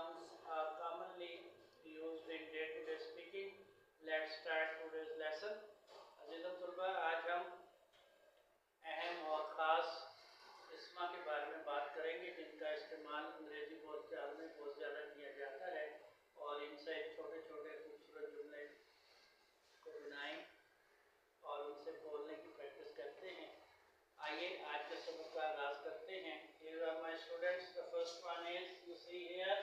nouns are commonly used in day-to-day speaking. Let's start today's lesson. अज़ीज़ तलबा, आज हम अहम और ख़ास इस्मा के बारे में बात करेंगे जिनका इस्तेमाल अंग्रेजी बोलचाल में बहुत ज़्यादा किया जाता है और इनसे छोटे छोटे खूबसूरत जुमले को बनाएं और उनसे बोलने की प्रैक्टिस करते हैं। आइए आज के सबक का आगाज़ करते हैं। Here are my students. The first one is, you see here,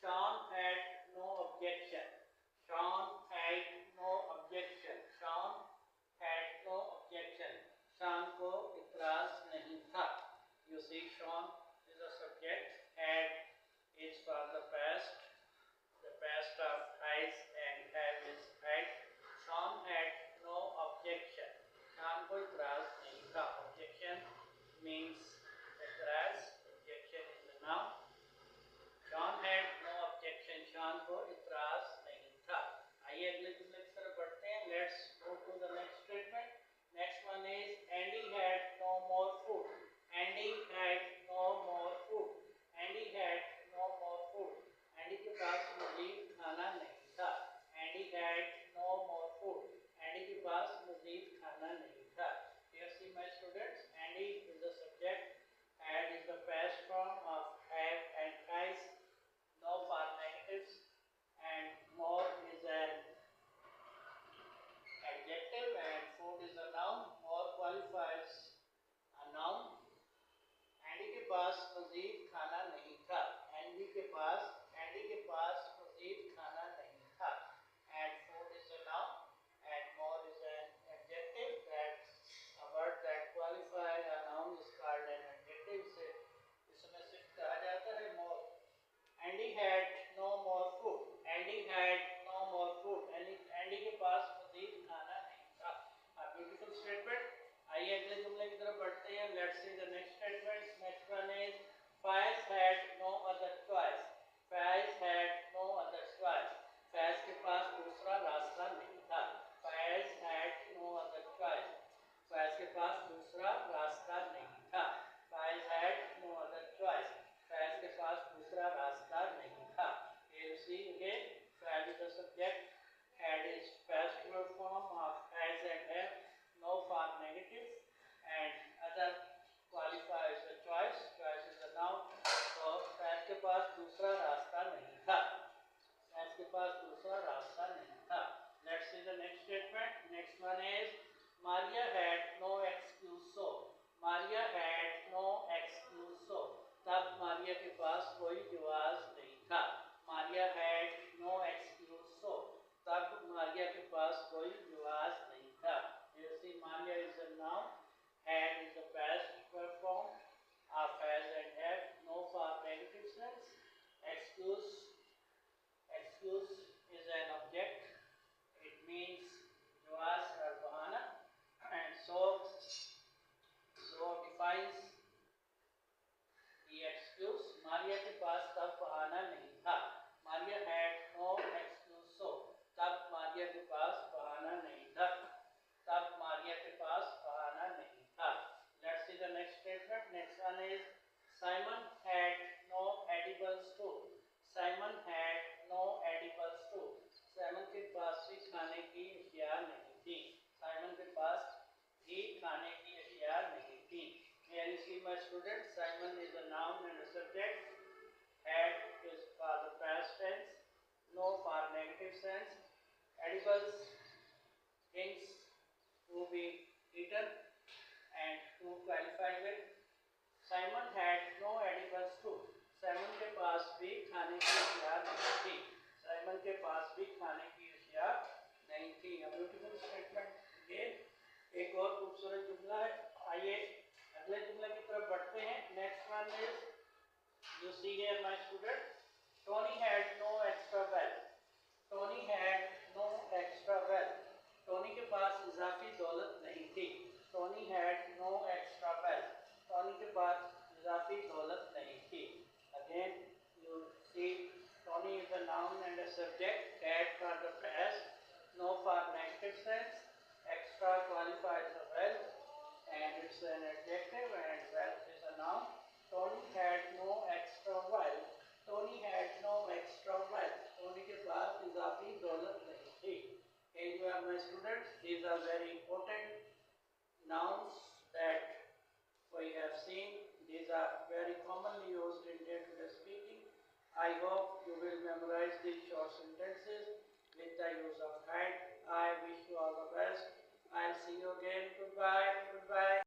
Sean had no objection. Sean had no objection. Sean had no objection. Sean को इतराज़ नहीं था. You see, Sean is a subject. Had is for the past. The past of has and have is had. Sean had no objection. Sean को इतराज़ नहीं था. Objection means इतराज़. Objection is the noun. Sean had no objection. Sean को इतराज़ नहीं था. आइए अगले जुमले की तरफ बढ़ते हैं. Let's go to the next statement. Next one is, Andy had no more food. Andy had no more food. Andy had no more food. Andy के पास मज़ीद खाना नहीं था. Andy had no more food. Andy के पास मज़ीद खाना नहीं था. Here see my students. Andy is the subject. Had is the past form of have and has. No for negatives, and more is an adjective, and food is a noun. More qualifies a noun. Andy के पास मज़ीद खाना नहीं था. Andy के पास मज़ीद खाना नहीं था. And food is a noun, and more is an adjective. That a word that qualify a noun is called an adjective. से इसमें सिर्फ कहा जाता है more. Andy had no more food. Andy had no more food. Andy के पास मज़ीद खाना नहीं था. A beautiful statement. आइए अगले जुमले की तरफ बढ़ते हैं. Let's see the next statement. Next one is, Faiz had no other choice. Faiz had no other choice. Faiz के पास दूसरा रास्ता नहीं था. Faiz had no other choice. Faiz के पास दूसरा रास्ता नहीं था. Faiz had no other choice. Faiz के पास दूसरा रास्ता नहीं था. Here you see again, Faiz is the subject. Had is past form of has and have. No for negative, and other qualifies the choice. Choice is a noun. So Faiz के पास दूसरा रास्ता नहीं था. Faiz के पास दूसरा रास्ता नहीं था. Let's see the next statement. Next one is, Maria had no excuse so. Maria had no excuse so. तब मारिया के पास कोई जवाब नहीं था. Maria had no excuse so. तब मारिया के पास कोई जवाब नहीं था. You see, Maria is a noun. Had is the past form of has and have. No for negative sense. Excuse is an object. It means jawaz or bahana, and so defines the excuse. Maria के पास तब बहाना नहीं था. Maria had no excuse so. तब Maria के पास बहाना नहीं था. तब Maria के पास बहाना नहीं था. Let's see the next statement. Next one is, Simon had no edible food. Simon had no edible food. Simon के पास भी खाने की अशिया नहीं थी. Simon के पास भी खाने की अशिया नहीं थी. Here you see my students, Simon is a noun and a subject. Had is for the past tense. No for negative sense. Edibles, things to be eaten, and to qualify with. Simon had no edible food. Simon के पास भी खाने की अशिया नहीं थी. Simon के पास भी खाने की अशिया नहीं थी. A beautiful statement. ये एक और खूबसूरत जुमला है. आइए अगले जुमले की तरफ बढ़ते हैं. Next one is, you see here my student, Tony had no extra wealth. Tony had no extra wealth. Tony के पास इजाफी दौलत नहीं थी. Tony had no extra wealth. Tony के पास इजाफी दौलत नहीं थी. Again you see, Tony is a noun and a subject. Had for the past. No for negative sense. Extra qualifies the wealth, and it's an adjective, and wealth is a noun. Tony had no extra wealth. Tony seen, these are very commonly used in day-to-day speaking. I hope you will memorize these short sentences with the use of hand. I wish you all the best. I'll see you again. Goodbye. Goodbye.